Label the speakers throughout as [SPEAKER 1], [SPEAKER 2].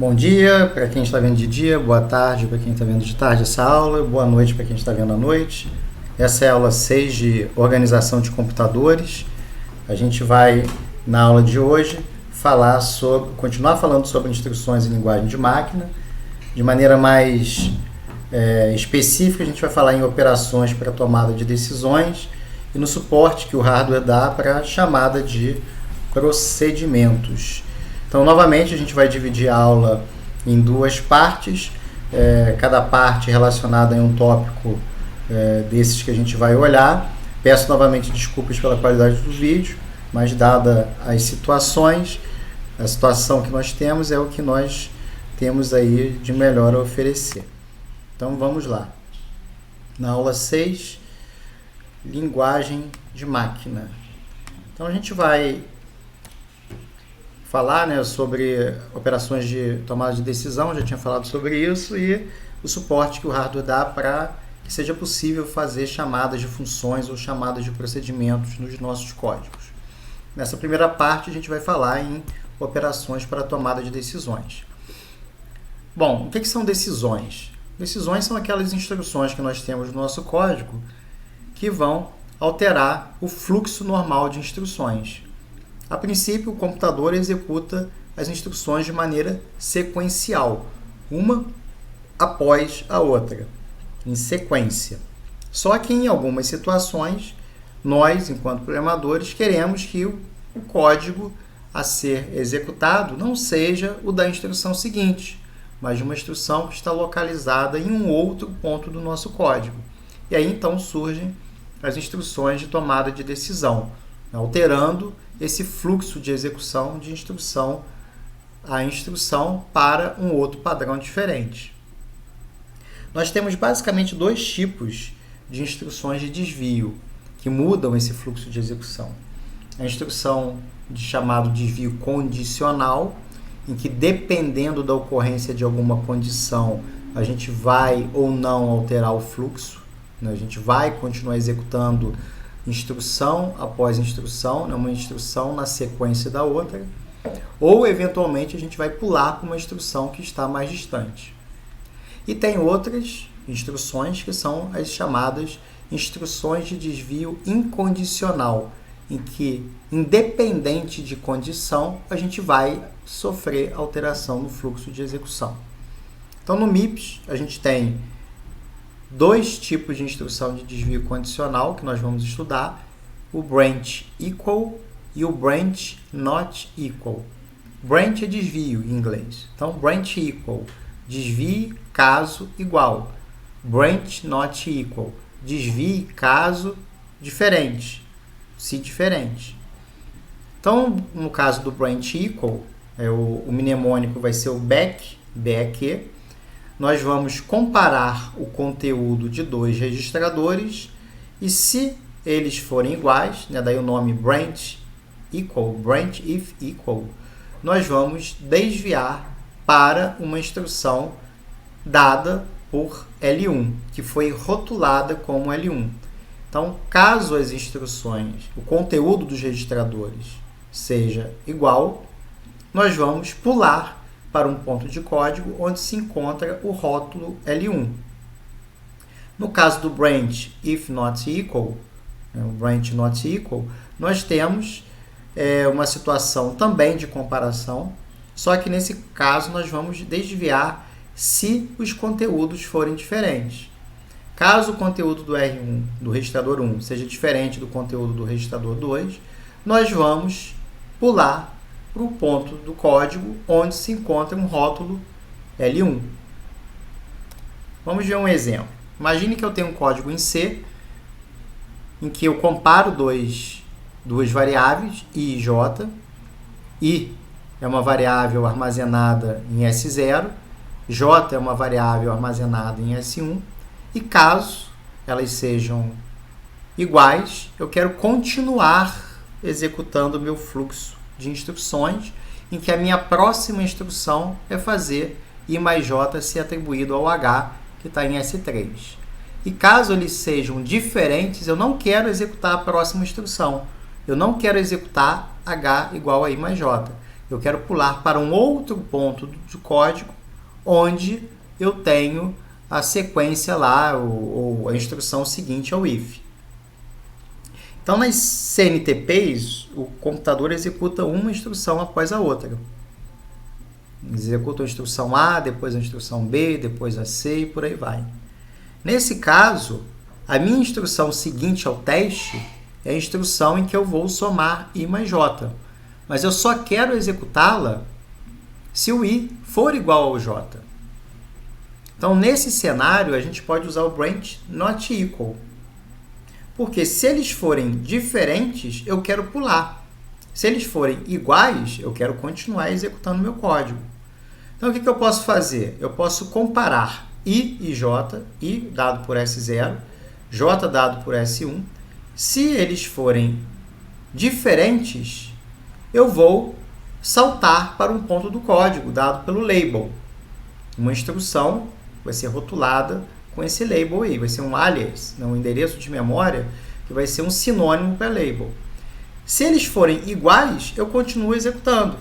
[SPEAKER 1] Bom dia para quem está vendo de dia, boa tarde para quem está vendo de tarde essa aula, boa noite para quem está vendo à noite. Essa é a aula 6 de Organização de Computadores. A gente vai, na aula de hoje, continuar falando sobre instruções em linguagem de máquina. De maneira mais específica, a gente vai falar em operações para tomada de decisões e no suporte que o hardware dá para chamada de procedimentos. Então, novamente, a gente vai dividir a aula em duas partes, cada parte relacionada em um tópico desses que a gente vai olhar. Peço novamente desculpas pela qualidade do vídeo, mas dada as situações, a situação que nós temos é o que nós temos aí de melhor a oferecer. Então, vamos lá. Na aula 6, linguagem de máquina. Então, a gente vai falar sobre operações de tomada de decisão, já tinha falado sobre isso, e o suporte que o hardware dá para que seja possível fazer chamadas de funções ou chamadas de procedimentos nos nossos códigos. Nessa primeira parte, a gente vai falar em operações para tomada de decisões. Bom, o que são decisões? Decisões são aquelas instruções que nós temos no nosso código que vão alterar o fluxo normal de instruções. A princípio, o computador executa as instruções de maneira sequencial, uma após a outra, em sequência. Só que em algumas situações, nós, enquanto programadores, queremos que o código a ser executado não seja o da instrução seguinte, mas de uma instrução que está localizada em um outro ponto do nosso código. E aí, então, surgem as instruções de tomada de decisão, alterando esse fluxo de execução de instrução a instrução para um outro padrão diferente. Nós temos basicamente dois tipos de instruções de desvio que mudam esse fluxo de execução. A instrução de chamado desvio condicional, em que dependendo da ocorrência de alguma condição, a gente vai ou não alterar o fluxo, né? A gente vai continuar executando instrução após instrução, uma instrução na sequência da outra, ou eventualmente a gente vai pular para uma instrução que está mais distante. E tem outras instruções que são as chamadas instruções de desvio incondicional, em que, independente de condição, a gente vai sofrer alteração no fluxo de execução. Então, no MIPS, a gente tem dois tipos de instrução de desvio condicional que nós vamos estudar, o branch equal e o branch not equal. Branch é desvio em inglês. Então, branch equal, desvie caso igual. Branch not equal, desvie caso diferente, se diferente. Então, no caso do branch equal, o mnemônico vai ser o back, BEQ. Nós vamos comparar o conteúdo de dois registradores e se eles forem iguais, daí o nome branch equal, branch if equal, nós vamos desviar para uma instrução dada por L1, que foi rotulada como L1. Então, caso as instruções, o conteúdo dos registradores seja igual, nós vamos pular para um ponto de código onde se encontra o rótulo L1. No caso do branch if not equal, o branch not equal, nós temos uma situação também de comparação, só que nesse caso nós vamos desviar se os conteúdos forem diferentes. Caso o conteúdo do R1, do registrador 1, seja diferente do conteúdo do registrador 2, nós vamos pular para o ponto do código onde se encontra um rótulo L1. Vamos ver um exemplo. Imagine que eu tenho um código em C, em que eu comparo duas variáveis, I e J. I é uma variável armazenada em S0, J é uma variável armazenada em S1, e caso elas sejam iguais, eu quero continuar executando o meu fluxo de instruções, em que a minha próxima instrução é fazer I mais J ser atribuído ao H, que está em S3. E caso eles sejam diferentes, eu não quero executar a próxima instrução. Eu não quero executar H igual a I mais J. Eu quero pular para um outro ponto do código onde eu tenho a sequência lá, ou a instrução seguinte ao if. Então, nas CNTPs, o computador executa uma instrução após a outra. Executa a instrução A, depois a instrução B, depois a C e por aí vai. Nesse caso, a minha instrução seguinte ao teste é a instrução em que eu vou somar I mais J. Mas eu só quero executá-la se o I for igual ao J. Então, nesse cenário, a gente pode usar o branch not equal. Porque se eles forem diferentes, eu quero pular. Se eles forem iguais, eu quero continuar executando meu código. Então, o que eu posso fazer? Eu posso comparar I e J, I dado por S0, J dado por S1. Se eles forem diferentes, eu vou saltar para um ponto do código dado pelo label. Uma instrução vai ser rotulada com esse label aí, vai ser um alias, um endereço de memória, que vai ser um sinônimo para label. Se eles forem iguais, eu continuo executando.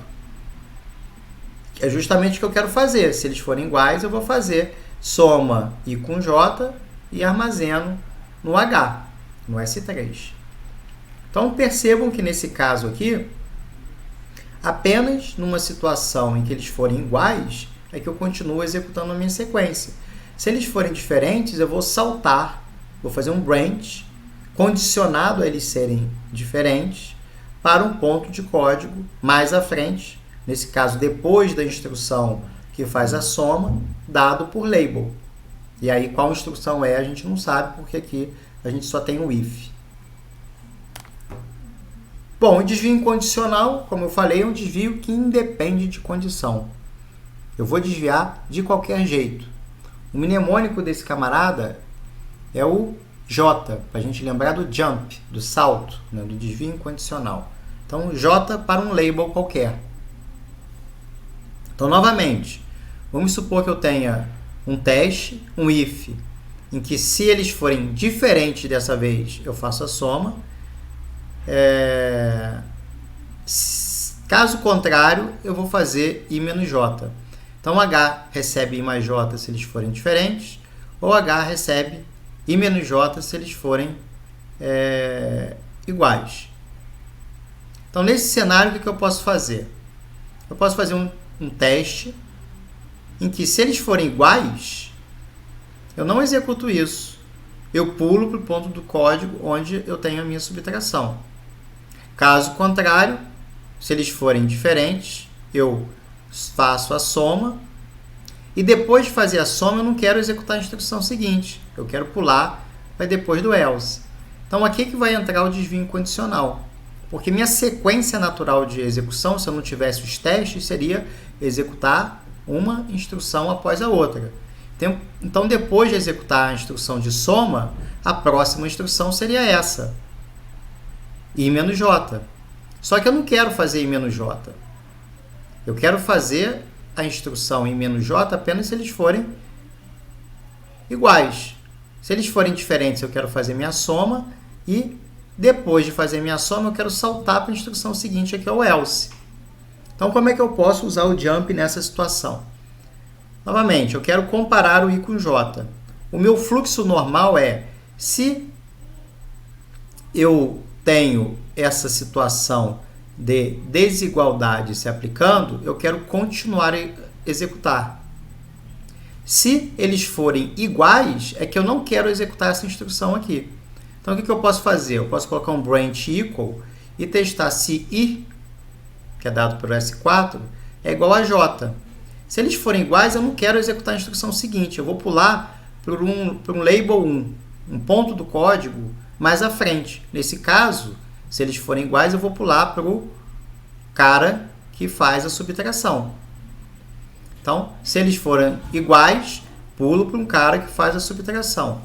[SPEAKER 1] É justamente o que eu quero fazer. Se eles forem iguais, eu vou fazer soma I com J e armazeno no H, no S3. Então, percebam que nesse caso aqui, apenas numa situação em que eles forem iguais, é que eu continuo executando a minha sequência. Se eles forem diferentes, eu vou saltar, vou fazer um branch, condicionado a eles serem diferentes, para um ponto de código mais à frente, nesse caso, depois da instrução que faz a soma, dado por label. E aí, qual instrução é, a gente não sabe, porque aqui a gente só tem o if. Bom, o desvio incondicional, como eu falei, é um desvio que independe de condição. Eu vou desviar de qualquer jeito. O mnemônico desse camarada é o J, para a gente lembrar do jump, do salto, né, do desvio incondicional. Então, J para um label qualquer. Então, novamente, vamos supor que eu tenha um teste, um if, em que se eles forem diferentes dessa vez, eu faço a soma. Caso contrário, eu vou fazer I menos J. Então, H recebe I mais J se eles forem diferentes, ou H recebe I menos J se eles forem iguais. Então, nesse cenário, o que eu posso fazer? Eu posso fazer um teste em que, se eles forem iguais, eu não executo isso. Eu pulo para o ponto do código onde eu tenho a minha subtração. Caso contrário, se eles forem diferentes, eu faço a soma. E depois de fazer a soma, eu não quero executar a instrução seguinte. Eu quero pular para depois do else. Então, aqui que vai entrar o desvio incondicional. Porque minha sequência natural de execução, se eu não tivesse os testes, seria executar uma instrução após a outra. Então, depois de executar a instrução de soma, a próxima instrução seria essa. I menos J. Só que eu não quero fazer I menos J. Eu quero fazer a instrução I menos J apenas se eles forem iguais. Se eles forem diferentes, eu quero fazer minha soma e depois de fazer minha soma, eu quero saltar para a instrução seguinte, que é o else. Então, como é que eu posso usar o jump nessa situação? Novamente, eu quero comparar o I com J. O meu fluxo normal é, se eu tenho essa situação de desigualdade se aplicando, eu quero continuar a executar. Se eles forem iguais, é que eu não quero executar essa instrução aqui. Então, o que eu posso fazer? Eu posso colocar um branch equal e testar se I, que é dado por S4, é igual a J. Se eles forem iguais, eu não quero executar a instrução seguinte. Eu vou pular para um label 1, um ponto do código mais à frente. Nesse caso, se eles forem iguais, eu vou pular para o cara que faz a subtração. Então, se eles forem iguais, pulo para um cara que faz a subtração.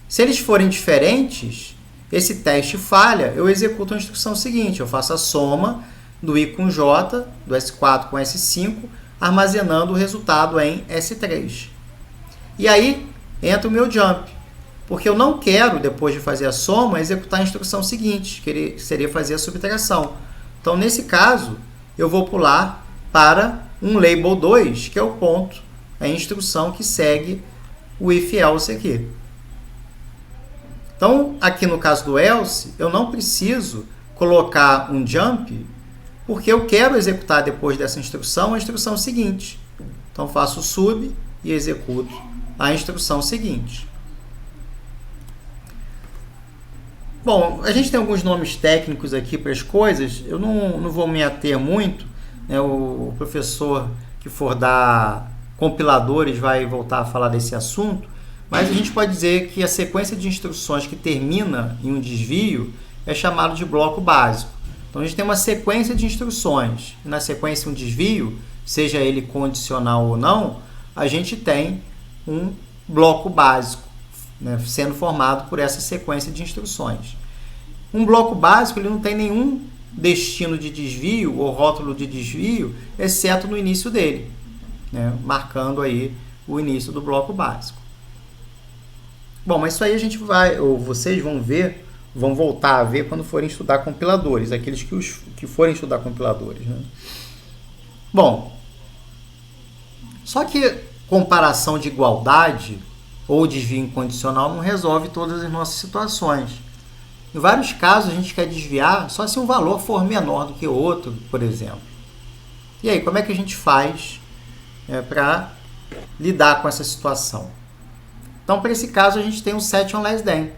[SPEAKER 1] Se eles forem diferentes, esse teste falha, eu executo a instrução seguinte. Eu faço a soma do I com J, do S4 com S5, armazenando o resultado em S3. E aí entra o meu jump, porque eu não quero, depois de fazer a soma, executar a instrução seguinte, que seria fazer a subtração. Então, nesse caso, eu vou pular para um label 2, que é o ponto, a instrução que segue o if else aqui. Então, aqui no caso do else, eu não preciso colocar um jump, porque eu quero executar depois dessa instrução a instrução seguinte. Então, faço sub e executo a instrução seguinte. Bom, a gente tem alguns nomes técnicos aqui para as coisas, eu não vou me ater muito, né? O professor que for dar compiladores vai voltar a falar desse assunto, mas a gente pode dizer que a sequência de instruções que termina em um desvio é chamado de bloco básico. Então, a gente tem uma sequência de instruções, e na sequência um desvio, seja ele condicional ou não, a gente tem um bloco básico, né, sendo formado por essa sequência de instruções. Um bloco básico ele não tem nenhum destino de desvio ou rótulo de desvio, exceto no início dele, né, marcando aí o início do bloco básico. Bom, mas isso aí a gente vai, ou vocês vão ver, vão voltar a ver quando forem estudar compiladores, aqueles que forem estudar compiladores, né? Bom, só que comparação de igualdade ou desvio incondicional não resolve todas as nossas situações. Em vários casos a gente quer desviar só se um valor for menor do que o outro, por exemplo. E aí, como é que a gente faz para lidar com essa situação? Então, para esse caso, a gente tem o set on less than.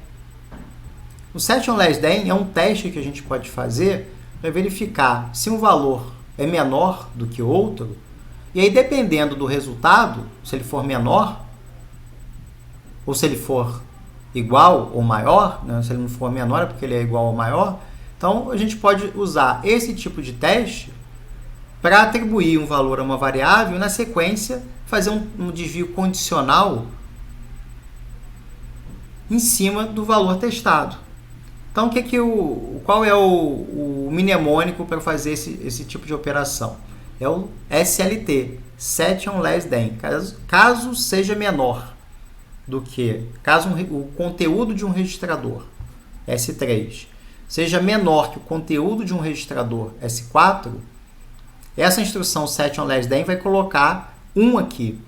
[SPEAKER 1] O set on less than é um teste que a gente pode fazer para verificar se um valor é menor do que outro, e aí, dependendo do resultado, se ele for menor, ou se ele for igual ou maior, né? Se ele não for menor é porque ele é igual ou maior, então a gente pode usar esse tipo de teste para atribuir um valor a uma variável e, na sequência, fazer um desvio condicional em cima do valor testado. Então, qual é o mnemônico para fazer esse tipo de operação? É o SLT, Set on Less Than, caso seja menor do que, caso o conteúdo de um registrador, S3, seja menor que o conteúdo de um registrador, S4, essa instrução Set on Less Than vai colocar 1 aqui.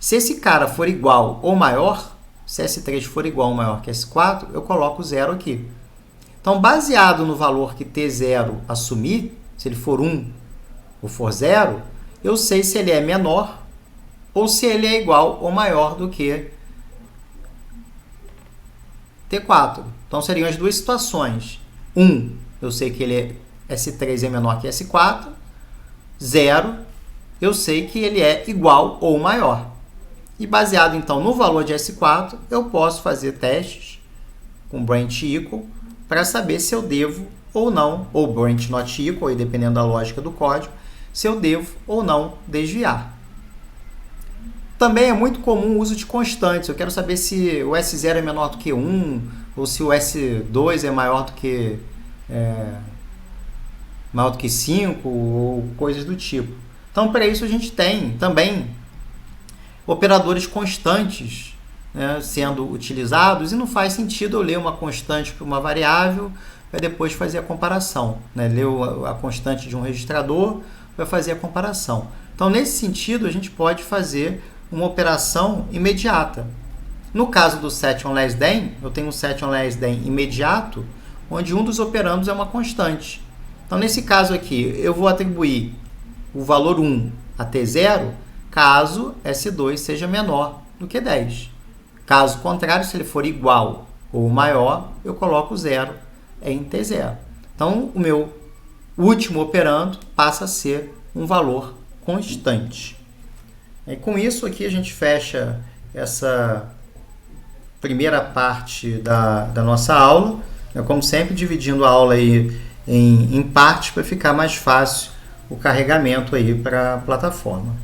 [SPEAKER 1] Se esse cara for igual ou maior, se S3 for igual ou maior que S4, eu coloco 0 aqui. Então, baseado no valor que T0 assumir, se ele for 1 ou for 0, eu sei se ele é menor ou se ele é igual ou maior do que T4. Então, seriam as duas situações. 1, eu sei que S3 é menor que S4. 0, eu sei que ele é igual ou maior. E baseado, então, no valor de S4, eu posso fazer testes com branch equal para saber se eu devo ou não, ou branch not equal, aí dependendo da lógica do código, se eu devo ou não desviar. Também é muito comum o uso de constantes. Eu quero saber se o S0 é menor do que 1, ou se o S2 é maior do que 5, ou coisas do tipo. Então, para isso, a gente tem também operadores constantes, né, sendo utilizados, e não faz sentido eu ler uma constante para uma variável para depois fazer a comparação, né? Ler a constante de um registrador para fazer a comparação. Então, nesse sentido, a gente pode fazer uma operação imediata. No caso do set on less than, eu tenho um set on less than imediato, onde um dos operandos é uma constante. Então, nesse caso aqui, eu vou atribuir o valor 1 a T0, caso S2 seja menor do que 10. Caso contrário, se ele for igual ou maior, eu coloco 0 em T0. Então, o meu último operando passa a ser um valor constante. E com isso aqui a gente fecha essa primeira parte da nossa aula, como sempre dividindo a aula aí em partes para ficar mais fácil o carregamento aí para a plataforma.